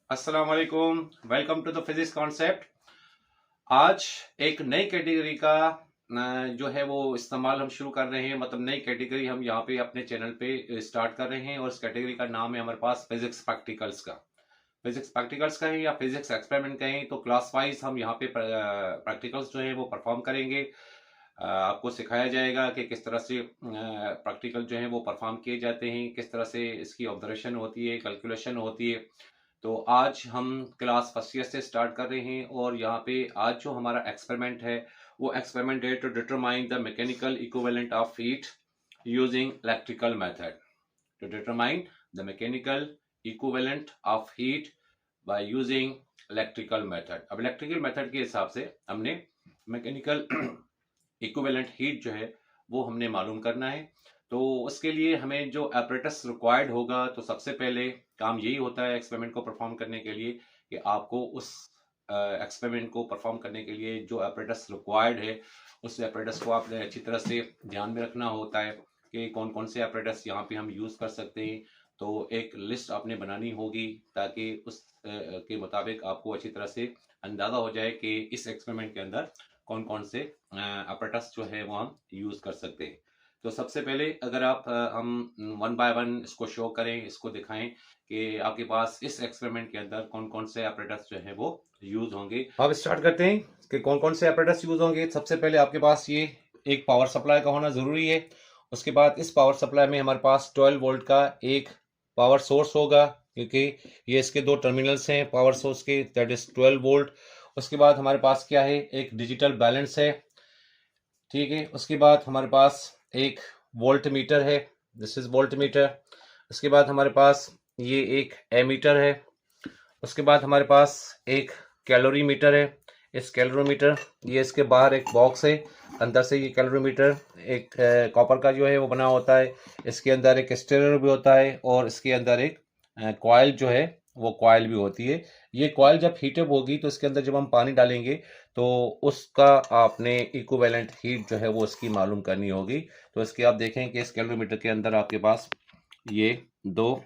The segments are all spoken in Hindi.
अस्सलाम वालेकुम। Welcome to the physics concept. आज एक नई कैटेगरी का जो है वो इस्तेमाल हम शुरू कर रहे हैं। मतलब नई कैटेगरी हम यहाँ पे अपने चैनल पे स्टार्ट कर रहे हैं और इस कैटेगरी का नाम है हमारे पास फिजिक्स प्रैक्टिकल्स का। फिजिक्स प्रैक्टिकल्स का है या फिजिक्स एक्सपेरिमेंट का है, तो क्लास वाइज हम यहाँ पे प्रैक्टिकल्स जो है वो परफॉर्म करेंगे। आपको सिखाया जाएगा कि किस तरह से प्रैक्टिकल जो है वो परफॉर्म किए जाते हैं, किस तरह से इसकी ऑब्जर्वेशन होती है, कैलकुलेशन होती है। तो आज हम क्लास फर्स्ट ईयर से स्टार्ट कर रहे हैं और यहाँ पे आज जो हमारा एक्सपेरिमेंट है वो एक्सपेरिमेंट है to determine the mechanical equivalent of heat using electrical method. To determine the mechanical equivalent of heat by using electrical method. अब इलेक्ट्रिकल मेथड के हिसाब से हमने मैकेनिकल इक्विवेलेंट हीट जो है वो हमने मालूम करना है। तो उसके लिए हमें जो apparatus रिक्वायर्ड होगा, तो सबसे पहले काम यही होता है एक्सपेरिमेंट को परफॉर्म करने के लिए कि आपको उस एक्सपेरिमेंट को परफॉर्म करने के लिए जो apparatus रिक्वायर्ड है उस apparatus को आपने अच्छी तरह से ध्यान में रखना होता है कि कौन कौन से apparatus यहाँ पे हम यूज़ कर सकते हैं। तो एक लिस्ट आपने बनानी होगी ताकि उस के मुताबिक आपको अच्छी तरह से अंदाज़ा हो जाए कि इस एक्सपेरिमेंट के अंदर कौन कौन से अपरेटस जो है वो हम यूज़ कर सकते हैं। तो सबसे पहले अगर आप हम वन बाय वन इसको शो करें, इसको दिखाएं कि आपके पास इस एक्सपेरिमेंट के अंदर कौन कौन से अपरेटस जो है वो यूज होंगे। अब स्टार्ट करते हैं कि कौन कौन से अपरेटस यूज होंगे। सबसे पहले आपके पास ये एक पावर सप्लाई का होना ज़रूरी है। उसके बाद इस पावर सप्लाई में हमारे पास 12 वोल्ट का एक पावर सोर्स होगा, क्योंकि ये इसके दो टर्मिनल्स हैं पावर सोर्स के, दैट इज 12 वोल्ट। उसके बाद हमारे पास क्या है, एक डिजिटल बैलेंस है, ठीक है। उसके बाद हमारे पास एक वोल्ट मीटर है, दिस इज वोल्ट मीटर। उसके बाद हमारे पास ये एक एमीटर है। उसके बाद हमारे पास एक कैलोरी मीटर है। इस कैलोरीमीटर, ये इसके बाहर एक बॉक्स है, अंदर से ये कैलोरीमीटर एक कॉपर का जो है वो बना होता है। इसके अंदर एक स्टेरर भी होता है और इसके अंदर एक कॉइल जो है वो कॉइल भी होती है। ये कॉइल जब हीटअप होगी तो इसके अंदर जब हम पानी डालेंगे तो उसका आपने इक्विवेलेंट हीट जो है वो इसकी मालूम करनी होगी। तो इसके आप देखें कि इस कैलोरीमीटर के अंदर आपके पास ये दो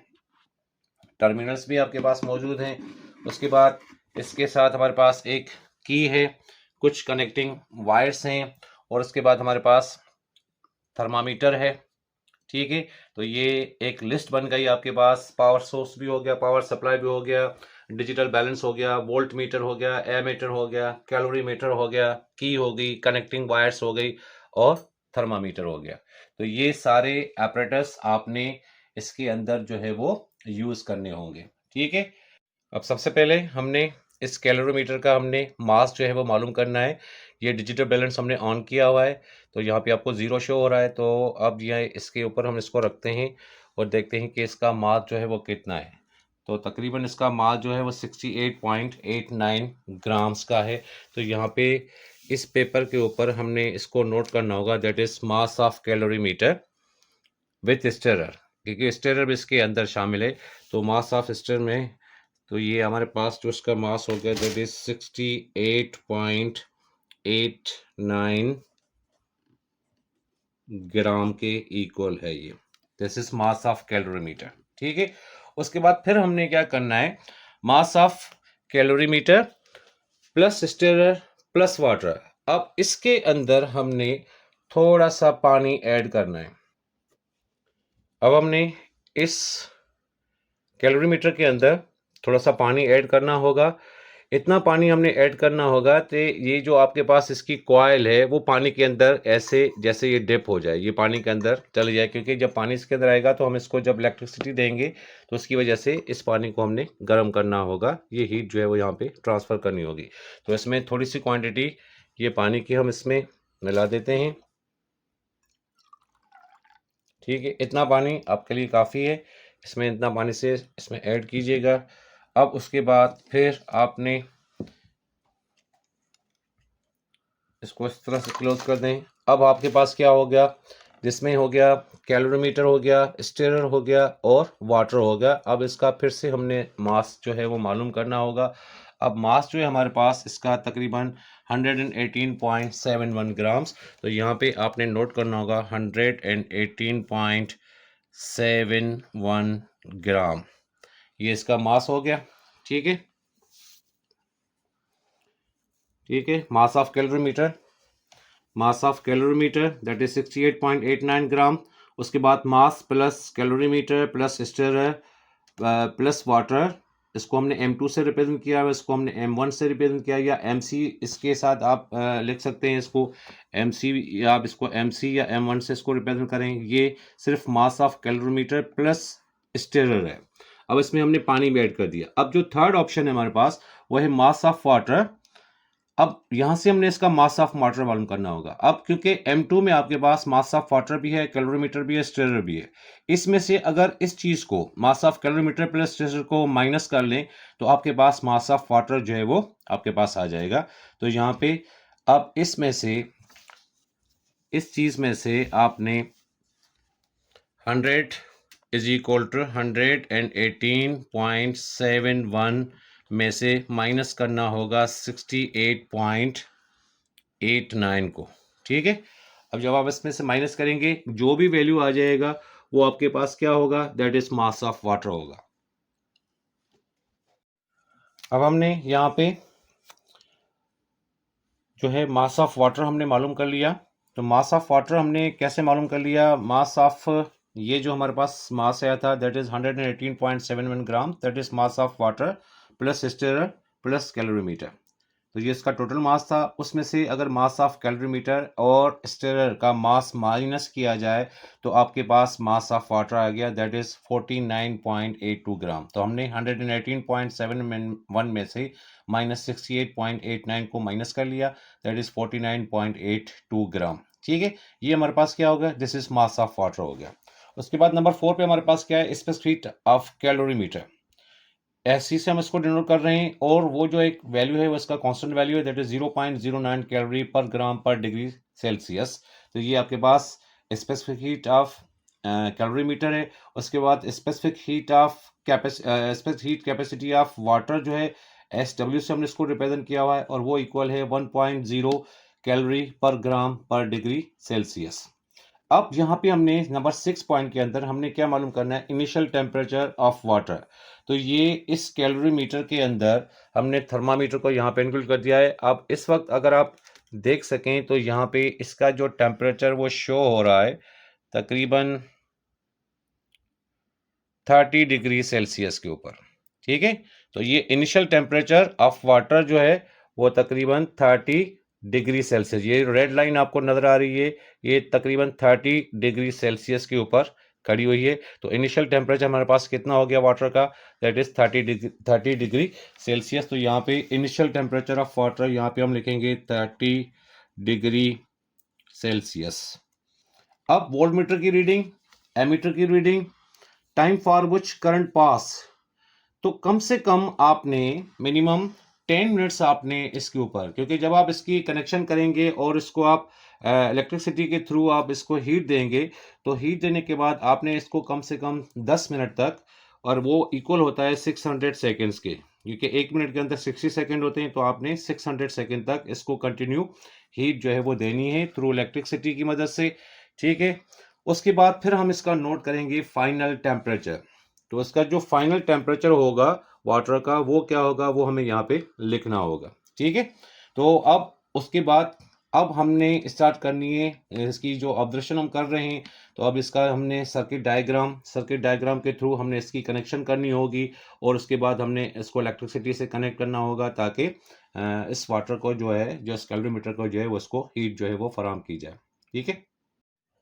टर्मिनल्स भी आपके पास मौजूद हैं। उसके बाद इसके साथ हमारे पास एक की है, कुछ कनेक्टिंग वायर्स हैं और उसके बाद हमारे पास थर्मामीटर है, ठीक है। तो ये एक लिस्ट बन गई आपके पास। पावर सोर्स भी हो गया, पावर सप्लाई भी हो गया, डिजिटल बैलेंस हो गया, वोल्ट मीटर हो गया, एमीटर हो गया, कैलोरी मीटर हो गया, की हो गई, कनेक्टिंग वायर्स हो गई और थर्मामीटर हो गया। तो ये सारे apparatus आपने इसके अंदर जो है वो यूज करने होंगे, ठीक है। अब सबसे पहले हमने इस कैलोरीमीटर का हमने मास जो है वो मालूम करना है। ये डिजिटल बैलेंस हमने ऑन किया हुआ है, तो यहाँ पे आपको ज़ीरो शो हो रहा है। तो अब ये इसके ऊपर हम इसको रखते हैं और देखते हैं कि इसका मास जो है वो कितना है। तो तकरीबन इसका मास जो है वो 68.89 ग्राम्स का है। तो यहाँ पे इस पेपर के ऊपर हमने इसको नोट करना होगा, that is mass of calorimeter with स्टेरर, क्योंकि स्टेरर भी इसके अंदर शामिल है। तो मास ऑफ स्टेरर में तो ये हमारे पास जो इसका मास हो गया दैट इज 68.89 ग्राम के इक्वल है ये। This is mass of calorimeter, ठीक है। उसके बाद फिर हमने क्या करना है, mass of calorimeter plus स्टेरर plus water. अब इसके अंदर हमने थोड़ा सा पानी ऐड करना है। अब हमने इस कैलोरीमीटर के अंदर थोड़ा सा पानी ऐड करना होगा। इतना पानी हमने ऐड करना होगा तो ये जो आपके पास इसकी कॉइल है वो पानी के अंदर ऐसे जैसे ये डिप हो जाए, ये पानी के अंदर चले जाए, क्योंकि जब पानी इसके अंदर आएगा तो हम इसको जब इलेक्ट्रिसिटी देंगे तो उसकी वजह से इस पानी को हमने गर्म करना होगा, ये हीट जो है वो यहाँ पे ट्रांसफ़र करनी होगी। तो इसमें थोड़ी सी क्वान्टिटी ये पानी की हम इसमें मिला देते हैं, ठीक है। इतना पानी आपके लिए काफ़ी है, इसमें इतना पानी से इसमें ऐड कीजिएगा। अब उसके बाद फिर आपने इसको इस तरह से क्लोज कर दें। अब आपके पास क्या हो गया, जिसमें हो गया कैलोरीमीटर हो गया, स्टेरर हो गया और वाटर हो गया। अब इसका फिर से हमने मास जो है वो मालूम करना होगा। अब मास जो है हमारे पास इसका तकरीबन 118.71 ग्राम्स। तो यहाँ पे आपने नोट करना होगा 118.71 ग्राम, ये इसका मास हो गया, ठीक है, ठीक है। Mass of calorimeter, mass of calorimeter that is 68.89 ग्राम। उसके बाद mass plus calorimeter plus stirrer plus water, इसको हमने M2 से रिप्रेजेंट किया है, इसको हमने M1 से रिप्रेजेंट किया, या MC इसके साथ आप लिख सकते हैं इसको MC, या आप इसको MC या M1 से इसको रिप्रेजेंट करें। ये सिर्फ mass of calorimeter plus stirrer है। अब इसमें हमने पानी भी ऐड कर दिया। अब जो थर्ड ऑप्शन है हमारे पास वो है मास ऑफ वाटर। अब यहां से हमने इसका मास ऑफ वाटर मालूम करना होगा। अब क्योंकि M2 में आपके पास मास ऑफ वाटर भी है, कैलोरीमीटर भी है, स्टिरर भी है, इसमें से अगर इस चीज को mass of calorimeter plus stirrer को माइनस कर लें तो आपके पास मास ऑफ वाटर जो है वो आपके पास आ जाएगा। तो यहाँ पे अब इसमें से इस चीज में से आपने 100 इज इक्वल टू 118.71 में से माइनस करना होगा 68.89 को। ठीक है, अब जब आप इसमें से माइनस करेंगे जो भी वैल्यू आ जाएगा वो आपके पास क्या होगा, that is mass of water होगा। अब हमने यहाँ पे जो है मास ऑफ वाटर हमने मालूम कर लिया। तो मास ऑफ वाटर हमने कैसे मालूम कर लिया, मास ऑफ ये जो हमारे पास मास आया था that is 118.71 gram, that is mass of water plus stirrer plus calorimeter. तो ये इसका टोटल मास था। उसमें से अगर मास ऑफ कैलोरीमीटर और स्टिरर का मास माइनस किया जाए तो आपके पास मास ऑफ वाटर आ गया, दैट इज 49.82 ग्राम। तो हमने 118.71 में से माइनस 68.89 को माइनस कर लिया, दैट इज 49.82 ग्राम। ठीक है, ये हमारे पास क्या हो गया, this is mass of water हो गया। उसके बाद नंबर 4 पे हमारे पास क्या है, स्पेसिफिक हीट ऑफ कैलोरीमीटर। ऐसी से हम इसको डिनोट कर रहे हैं, और वो जो एक वैल्यू है वो इसका कांस्टेंट वैल्यू है, दैट इज 0.09 कैलोरी पर ग्राम पर डिग्री सेल्सियस। तो ये आपके पास स्पेसिफिक हीट ऑफ कैलोरीमीटर है। उसके बाद specific heat of specific heat capacity of water जो है SW से हमने इसको रिप्रेजेंट किया हुआ है, और वो इक्वल है 1.0 कैलोरी पर ग्राम पर डिग्री सेल्सियस। अब यहाँ पे हमने नंबर 6 पॉइंट के अंदर हमने क्या मालूम करना है, इनिशियल टेम्परेचर ऑफ वाटर। तो ये इस कैलोरीमीटर के अंदर हमने थर्मामीटर को यहाँ पे इंक्लूड कर दिया है। अब इस वक्त अगर आप देख सकें तो यहाँ पे इसका जो टेम्परेचर वो शो हो रहा है तकरीबन 30 डिग्री सेल्सियस के ऊपर। ठीक है, तो ये इनिशियल टेम्परेचर ऑफ वाटर जो है वो तकरीबन 30 डिग्री सेल्सियस, ये रेड लाइन आपको नजर आ रही है, ये तकरीबन 30 डिग्री सेल्सियस के ऊपर खड़ी हुई है। तो इनिशियल टेम्परेचर हमारे पास कितना हो गया वाटर का, दैट इज 30 डिग्री सेल्सियस। तो यहाँ पे इनिशियल टेम्परेचर ऑफ वाटर यहाँ पे हम लिखेंगे 30 डिग्री सेल्सियस। अब वोल्टमीटर की रीडिंग, एमीटर की reading, time for which current pass. तो कम से कम आपने मिनिमम 10 मिनट्स आपने इसके ऊपर, क्योंकि जब आप इसकी कनेक्शन करेंगे और इसको आप इलेक्ट्रिसिटी के थ्रू आप इसको हीट देंगे, तो हीट देने के बाद आपने इसको कम से कम 10 मिनट तक, और वो इक्वल होता है 600 सेकेंड्स के, क्योंकि 1 मिनट के अंदर 60 सेकेंड होते हैं, तो आपने 600 सेकेंड तक इसको कंटिन्यू हीट जो है वो देनी है थ्रू इलेक्ट्रिसिटी की मदद से। ठीक है, उसके बाद फिर हम इसका नोट करेंगे फाइनल टेम्परेचर। तो इसका जो फाइनल टेम्परेचर होगा वाटर का वो क्या होगा, वो हमें यहाँ पे लिखना होगा। ठीक है, तो अब उसके बाद अब हमने स्टार्ट करनी है इसकी जो ऑब्जर्वेशन हम कर रहे हैं। तो अब इसका हमने सर्किट डायग्राम के थ्रू हमने इसकी कनेक्शन करनी होगी, और उसके बाद हमने इसको इलेक्ट्रिसिटी से कनेक्ट करना होगा, ताकि इस वाटर को जो है, जो इस कैलोरीमीटर को जो है, वो उसको हीट जो है वो फराहम की जाए। ठीक है,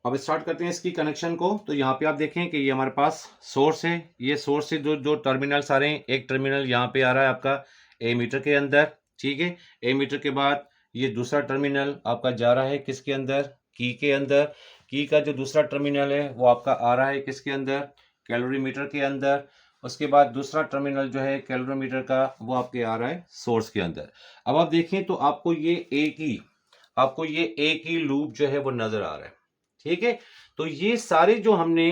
अब स्टार्ट करते हैं इसकी कनेक्शन को। तो यहाँ पे आप देखें कि ये हमारे पास सोर्स है, ये सोर्स से जो जो टर्मिनल्स आ रहे हैं, एक टर्मिनल यहाँ पे आ रहा है आपका ए मीटर के अंदर। ठीक है, ए मीटर के बाद ये दूसरा टर्मिनल आपका जा रहा है किसके अंदर, की के अंदर। की का जो दूसरा टर्मिनल है वो आपका आ रहा है किसके अंदर, कैलोरीमीटर के अंदर। उसके बाद दूसरा टर्मिनल जो है कैलोरीमीटर का वो आपके आ रहा है सोर्स के अंदर। अब आप देखें तो आपको ये एक ही लूप जो है वो नजर आ रहा है। ठीक है, तो ये सारे जो हमने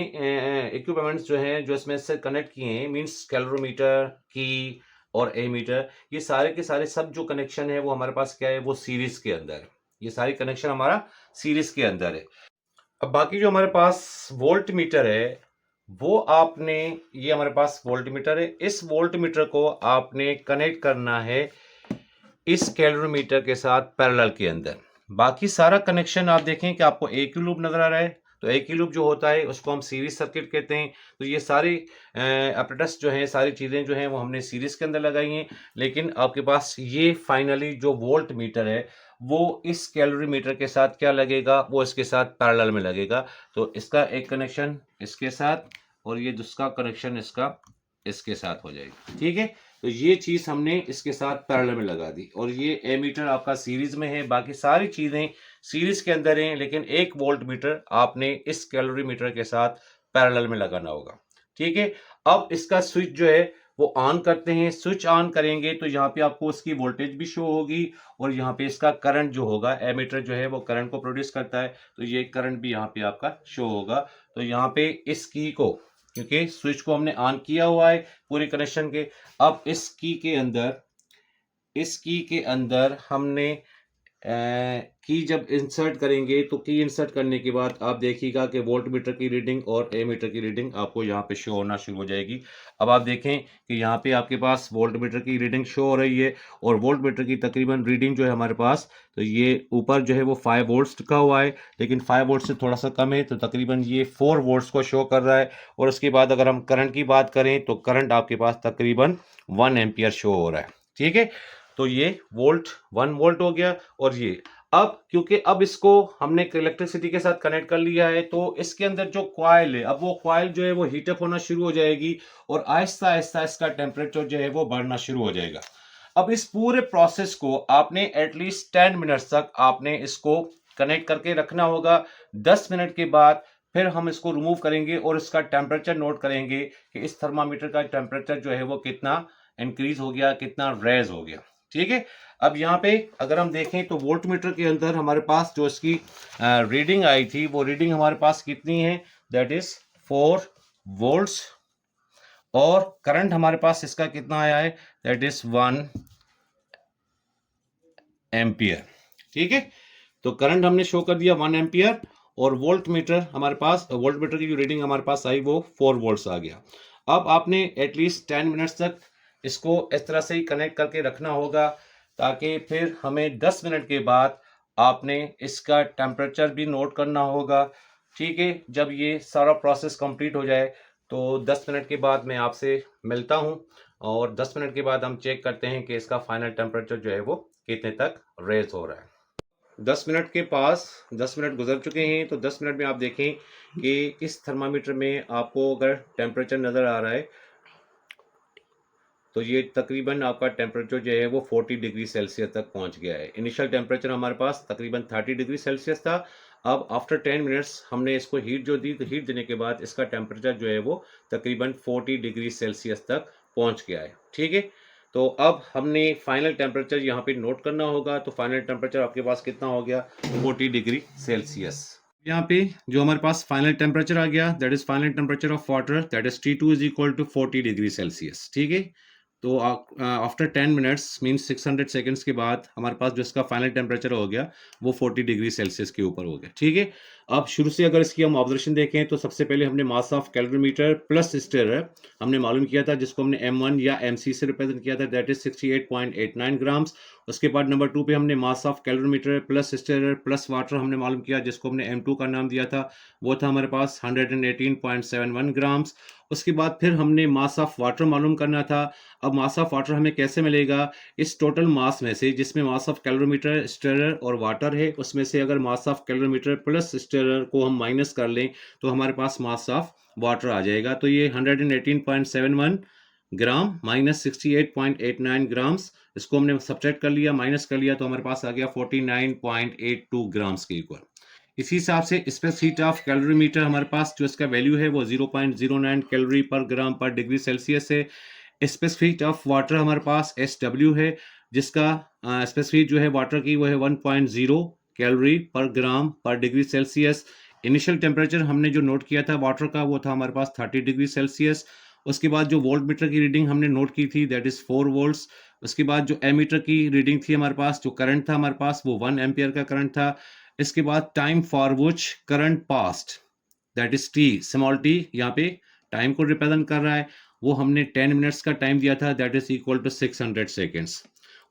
इक्विपमेंट्स जो हैं जो इसमें से कनेक्ट किए हैं, मींस कैलोरीमीटर, की और एमीटर, ये सारे के सारे सब जो कनेक्शन है वो हमारे पास क्या है, वो सीरीज के अंदर है। ये सारी कनेक्शन हमारा सीरीज के अंदर है। अब बाकी जो हमारे पास वोल्ट मीटर है वो आपने, ये हमारे पास वोल्ट मीटर है, इस वोल्ट मीटर को आपने कनेक्ट करना है इस कैलोरीमीटर के साथ पैरेलल के अंदर। बाकी सारा कनेक्शन आप देखें कि आपको एक ही लूप नजर आ रहा है, तो एक ही लूप जो होता है उसको हम सीरीज सर्किट कहते हैं। तो ये सारी अपरेटस जो है, सारी चीज़ें जो हैं वो हमने सीरीज के अंदर लगाई हैं। लेकिन आपके पास ये फाइनली जो वोल्ट मीटर है वो इस कैलोरी मीटर के साथ क्या लगेगा, वो इसके साथ पैरेलल में लगेगा। तो इसका एक कनेक्शन इसके साथ और ये दूसरा कनेक्शन इसका इसके साथ हो जाएगा। ठीक है, तो ये चीज हमने इसके साथ पैरेलल में लगा दी और ये एमीटर आपका सीरीज में है। बाकी सारी चीजें सीरीज के अंदर हैं, लेकिन एक वोल्ट मीटर आपने इस कैलोरी मीटर के साथ पैरेलल में लगाना होगा। ठीक है, अब इसका स्विच जो है वो ऑन करते हैं। स्विच ऑन करेंगे तो यहाँ पे आपको उसकी वोल्टेज भी शो होगी और यहाँ पे इसका करंट जो होगा, एमीटर जो है वो करंट को प्रोड्यूस करता है, तो ये करंट भी यहाँ पे आपका शो होगा। तो यहाँ पे इस की को, क्योंकि स्विच को हमने ऑन किया हुआ है पूरे कनेक्शन के, अब इस की के अंदर, इस की के अंदर हमने की जब इंसर्ट करेंगे तो की इंसर्ट करने के बाद आप देखिएगा कि वोल्ट मीटर की रीडिंग और एमीटर की रीडिंग आपको यहाँ पे शो होना शुरू हो जाएगी। अब आप देखें कि यहाँ पे आपके पास वोल्ट मीटर की रीडिंग शो हो रही है और वोल्ट मीटर की तकरीबन रीडिंग जो है हमारे पास, तो ये ऊपर जो है वो 5 वोल्ट्स लिखा हुआ है, लेकिन 5 वोल्ट से थोड़ा सा कम है, तो तकरीबन ये 4 वोल्ट्स को शो कर रहा है। और उसके बाद अगर हम करंट की बात करें तो करंट आपके पास तकरीबन 1 एम्पियर शो हो रहा है। ठीक है, तो ये वोल्ट 1 वोल्ट हो गया। और ये अब क्योंकि अब इसको हमने इलेक्ट्रिसिटी के साथ कनेक्ट कर लिया है, तो इसके अंदर जो कॉइल है, अब वो कॉइल जो है वो हीटअप होना शुरू हो जाएगी और आहिस्ता आहिस्ता इसका टेम्परेचर जो है वो बढ़ना शुरू हो जाएगा। अब इस पूरे प्रोसेस को आपने एटलीस्ट 10 मिनट्स तक आपने इसको कनेक्ट करके रखना होगा। 10 मिनट के बाद फिर हम इसको रिमूव करेंगे और इसका टेम्परेचर नोट करेंगे कि इस थर्मामीटर का टेम्परेचर जो है वो कितना इंक्रीज हो गया, कितना रेज हो गया। ठीक है, अब यहाँ पे अगर हम देखें तो वोल्ट मीटर के अंदर हमारे पास जो इसकी रीडिंग आई थी, वो रीडिंग हमारे पास कितनी है, दैट इज 4 वोल्ट्स। और करंट हमारे पास इसका कितना आया है, दैट इज 1 एम्पियर। ठीक है, तो करंट हमने शो कर दिया 1 एम्पियर और वोल्ट मीटर हमारे पास, वोल्ट मीटर की जो रीडिंग हमारे पास आई वो 4 वोल्ट्स आ गया। अब आपने एटलीस्ट 10 मिनट्स तक इसको इस तरह से ही कनेक्ट करके रखना होगा, ताकि फिर हमें 10 मिनट के बाद आपने इसका टेम्परेचर भी नोट करना होगा। ठीक है, जब ये सारा प्रोसेस कंप्लीट हो जाए तो 10 मिनट के बाद मैं आपसे मिलता हूँ और 10 मिनट के बाद हम चेक करते हैं कि इसका फाइनल टेम्परेचर जो है वो कितने तक रेज हो रहा है। 10 मिनट के पास 10 मिनट गुजर चुके हैं, तो 10 मिनट में आप देखें कि इस थर्मामीटर में आपको अगर टेम्परेचर नज़र आ रहा है तो ये तकरीबन आपका टेम्परेचर जो है वो 40 डिग्री सेल्सियस तक पहुंच गया है। इनिशियल टेम्परेचर हमारे पास तकरीबन 30 डिग्री सेल्सियस था। अब आफ्टर 10 मिनट्स हमने इसको हीट जो दी, तो हीट देने के बाद इसका टेम्परेचर जो है वो तकरीबन 40 डिग्री सेल्सियस तक पहुंच गया है। ठीक है, तो अब हमने फाइनल टेम्परेचर यहाँ पे नोट करना होगा। तो फाइनल टेम्परेचर आपके पास कितना हो गया, 40 डिग्री सेल्सियस। यहाँ पे जो हमारे पास फाइनल टेम्परेचर आ गया, that is final temperature of water, that is T2 is equal to 40 degree Celsius. ठीक है, तो आफ्टर 10 मिनट्स मीन्स 600 सेकेंड्स के बाद हमारे पास जो इसका फाइनल टेम्परेचर हो गया वो 40 डिग्री सेल्सियस के ऊपर हो गया। ठीक है, अब शुरू से अगर इसकी हम ऑब्जर्वेशन देखें तो सबसे पहले हमने मास ऑफ कैलोरीमीटर प्लस स्टेरर हमने मालूम किया था, जिसको हमने M1 या MC से रिप्रेजेंट किया था, दैट इज 68.89 ग्राम्स। उसके बाद नंबर 2 पे हमने mass of calorimeter plus स्टेरर plus water हमने मालूम किया, जिसको हमने M2 का नाम दिया था, वो था हमारे पास 118.71 ग्राम्स। उसके बाद फिर हमने मास ऑफ वाटर मालूम करना था। अब मास ऑफ वाटर हमें कैसे मिलेगा, इस टोटल मास में से, जिसमें मास ऑफ कैलोरीमीटर, स्टेरर और वाटर है, उसमें से अगर मास ऑफ कैलोरीमीटर प्लस स्टेरर को हम माइनस कर लें तो हमारे पास मास ऑफ वाटर आ जाएगा। तो ये 118.71 ग्राम माइनस 68.89 ग्राम्स, इसको हमने सब्ट्रैक्ट कर लिया, माइनस कर लिया, तो हमारे पास आ गया 49.82 ग्राम्स के इक्वल। इसी हिसाब से स्पेस हीट ऑफ कैलोरीमीटर हमारे पास जो इसका वैल्यू है वो 0.09 कैलोरी पर ग्राम पर डिग्री सेल्सियस है। स्पेसिफिक ऑफ वाटर हमारे पास SW है, जिसका स्पेसिफिक जो है वाटर की वो है 1.0 कैलोरी पर ग्राम पर डिग्री सेल्सियस। इनिशियल टेम्परेचर हमने जो नोट किया था वाटर का वो था हमारे पास 30 डिग्री सेल्सियस। उसके बाद जो वोल्ट मीटर की रीडिंग हमने नोट की थी दैट इज 4 वोल्ट्स। उसके बाद जो एमीटर की रीडिंग थी हमारे पास, जो करंट था हमारे पास वो 1 एम्पियर का करंट था। इसके बाद time for which current past, that is T, small t यहाँ पे टाइम को रिप्रेजेंट कर रहा है, वो हमने 10 मिनट्स का टाइम दिया था, that is equal to 600 seconds.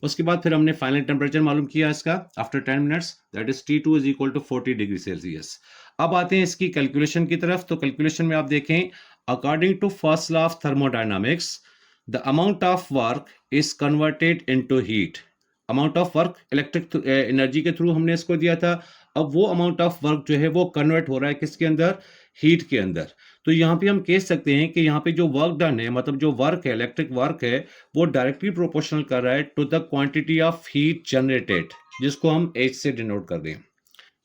उसके बाद फिर हमने फाइनल टेम्परेचर मालूम किया इसका after 10 minutes, that is T2 is equal to 40 degree Celsius. अब आते हैं इसकी कैलकुलेशन की तरफ। तो कैलकुलेशन में आप देखें, according to first law of thermodynamics, the amount of work is converted into heat. Amount of work electric energy के थ्रू हमने इसको दिया था। अब वो अमाउंट ऑफ वर्क जो है वो कन्वर्ट हो रहा है किसके अंदर, हीट के अंदर। तो यहाँ पे हम कह सकते हैं कि यहाँ पे जो वर्क डन है, मतलब जो वर्क है, इलेक्ट्रिक वर्क है, वो डायरेक्टली प्रोपोर्शनल कर रहा है to the quantity of heat generated, जिसको हम H से डिनोट कर दें।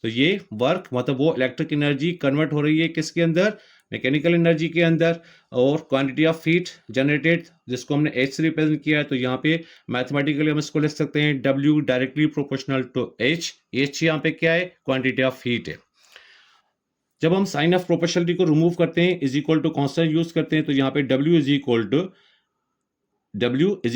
तो ये वर्क मतलब वो इलेक्ट्रिक एनर्जी कन्वर्ट हो रही है किसके अंदर, मैकेनिकल एनर्जी के अंदर, और क्वांटिटी ऑफ हीट जनरेटेड जिसको हमने H से रिप्रेजेंट किया है। तो यहाँ पे मैथमेटिकली हम इसको लिख सकते हैं W directly proportional to H। H यहाँ पे क्या है, क्वांटिटी ऑफ हीट है। जब हम साइन ऑफ प्रोपोर्शनलिटी को रिमूव करते हैं, is equal to constant use करते हैं, तो यहाँ पे W is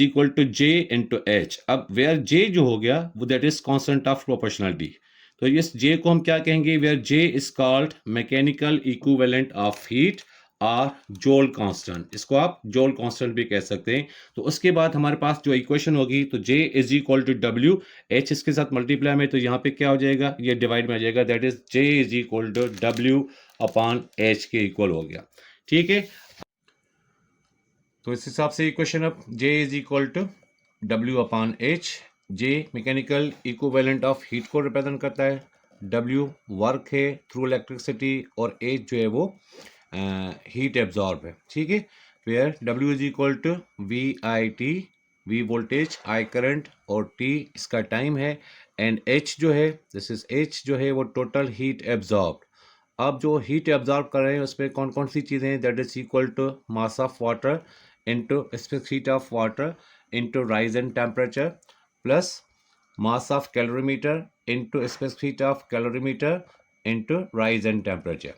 equal to J into H। अब वेयर J जो हो गया वो that is constant of proportionality. तो इस J को हम क्या कहेंगे, where J is called mechanical equivalent of heat और जोल कांस्टेंट, इसको आप जोल कांस्टेंट भी कह सकते हैं। तो उसके बाद हमारे पास जो इक्वेशन होगी, तो J is equal to W, H इसके साथ मल्टीप्लाई में, तो यहाँ पे क्या हो जाएगा, ये डिवाइड में आ जाएगा, that is J is equal to W upon H के इक्वल हो गया। ठीक है, तो इस हिसाब से इक्वेशन अब J is equal to W upon H। J mechanical equivalent of heat को रिप्रेजेंट करता है, W वर्क है थ्रू इलेक्ट्रिसिटी, और H जो है वो हीट एब्जॉर्ब है। ठीक है, where W is equal to VIT, V voltage, I current, और T इसका टाइम है, एंड H जो है, दिस इज H जो है वो टोटल हीट एब्जॉर्ब। अब जो हीट एब्जॉर्ब कर रहे हैं उसमें कौन कौन सी चीज़ें हैं, that is equal to mass of water into specific heat of water into rise in temperature plus mass of calorimeter into specific heat of calorimeter into rise in temperature।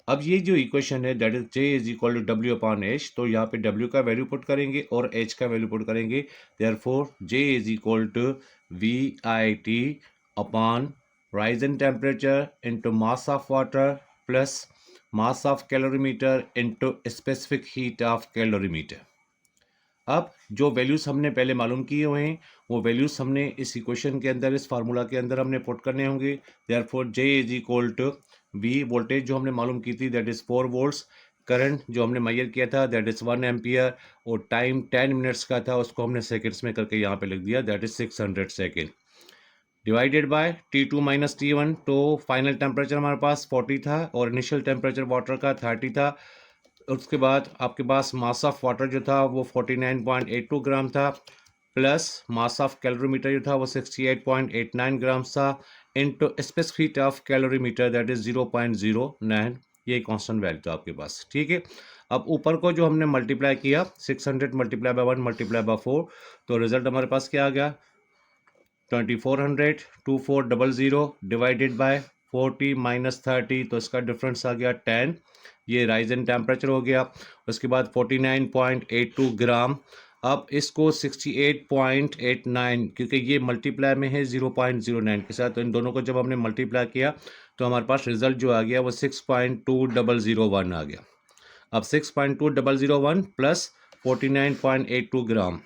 अब ये जो इक्वेशन है that is J is equal to W upon H, तो यहाँ पे W का वैल्यू पुट करेंगे और H का वैल्यू पुट करेंगे, therefore J is equal to VIT upon rise in temperature into mass of water plus mass of calorimeter into specific heat of calorimeter। अब जो वैल्यूज़ हमने पहले मालूम किए हुए हैं वो वैल्यूज़ हमने इस इक्वेशन के अंदर, इस फार्मूला के अंदर हमने पुट करने होंगे। Therefore J is equal to V voltage जो हमने मालूम की थी दैट इज़ 4 वोल्ट्स, करंट जो हमने मेजर किया था दैट इज़ 1 एम्पियर, और टाइम 10 मिनट्स का था उसको हमने सेकेंड्स में करके यहाँ पे लिख दिया, that is 600 second, divided by T2 minus T1। तो फाइनल टेम्परेचर हमारे पास 40 था और इनिशियल टेम्परेचर वाटर का 30 था। उसके बाद आपके पास मास ऑफ वाटर जो था वो 49.82 ग्राम था, प्लस मास ऑफ कैलोरीमीटर जो था वो 68.89 ग्राम्स था, into specific heat of calorimeter that is 0.09, ये कांस्टेंट वैल्यू था आपके पास। ठीक है, अब ऊपर को जो हमने मल्टीप्लाई किया 600 मल्टीप्लाई बाय 1 मल्टीप्लाई बाय 4, तो रिजल्ट हमारे पास क्या आ गया, 2400 2400 डिवाइडेड बाय 40 माइनस 30, तो इसका डिफरेंस आ गया 10, ये राइज इन टेम्परेचर हो गया। उसके बाद 49.82 ग्राम, अब इसको 68.89, क्योंकि ये मल्टीप्लाई में है 0.09 के साथ, तो इन दोनों को जब हमने मल्टीप्लाई किया तो हमारे पास रिजल्ट जो आ गया वो 6.2001 आ गया। अब 6.2001 प्लस 49.82 ग्राम,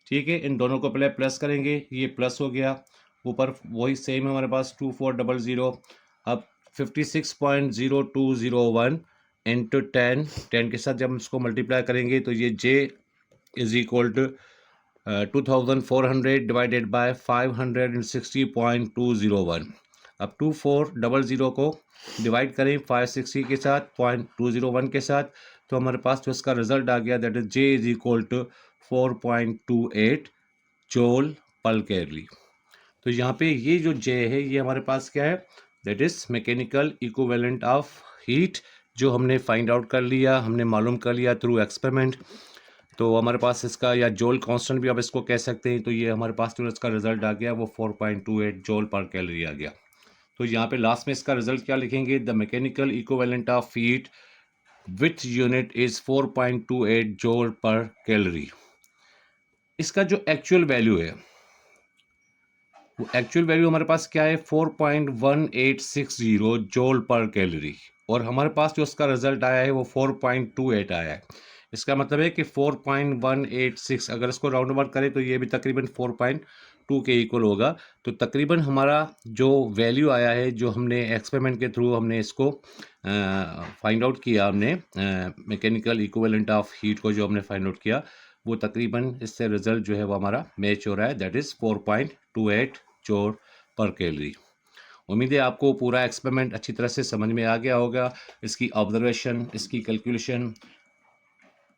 ठीक है, इन दोनों को पहले प्लस करेंगे, ये प्लस हो गया, ऊपर वही सेम है हमारे पास 2400। अब 56.0201 इंटू 10 के साथ जब हम इसको मल्टीप्लाई करेंगे तो ये J is equal to 2400 divided by 560.201। अब 2400 को डिवाइड करें 560 के साथ 0.201 के साथ, तो हमारे पास जो इसका रिजल्ट आ गया that is J is equal to 4.28 joule per calorie. तो यहाँ पे ये जो J है ये हमारे पास क्या है, that is mechanical equivalent of heat, जो हमने फाइंड आउट कर लिया, हमने मालूम कर लिया थ्रू एक्सपेरिमेंट। तो हमारे पास इसका, या जोल कांस्टेंट भी आप इसको कह सकते हैं, तो ये हमारे पास जो इसका रिजल्ट आ गया वो 4.28 जोल पर कैलोरी आ गया। तो यहाँ पे लास्ट में इसका रिजल्ट क्या लिखेंगे, the mechanical equivalent of heat which unit is 4.28 जोल पर कैलोरी। इसका जो एक्चुअल वैल्यू है एक्चुअल वैल्यू हमारे पास क्या है 4.1860 जूल पर कैलोरी, और हमारे पास जो उसका रिजल्ट आया है वो 4.28 आया है। इसका मतलब है कि 4.186 अगर इसको राउंड अबाउट करें तो ये भी तकरीबन 4.2 के इक्वल होगा। तो तकरीबन हमारा जो वैल्यू आया है, जो हमने एक्सपेरिमेंट के थ्रू हमने इसको फाइंड आउट किया, हमने मैकेनिकल इक्विवेलेंट ऑफ हीट को जो हमने फाइंड आउट किया, वो तकरीबन इससे रिजल्ट जो है वो हमारा मैच हो रहा है, that is 4.28 joule per calorie. उम्मीद है आपको पूरा एक्सपेरिमेंट अच्छी तरह से समझ में आ गया होगा। इसकी ऑब्जर्वेशन, इसकी कैलकुलेशन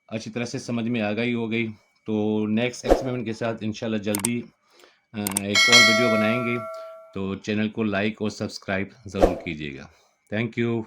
अच्छी तरह से समझ में आ गई हो गई। तो नेक्स्ट एक्सपेरिमेंट के साथ इंशाल्लाह जल्दी एक और वीडियो बनाएंगे। तो चैनल को लाइक और सब्सक्राइब ज़रूर कीजिएगा। Thank you.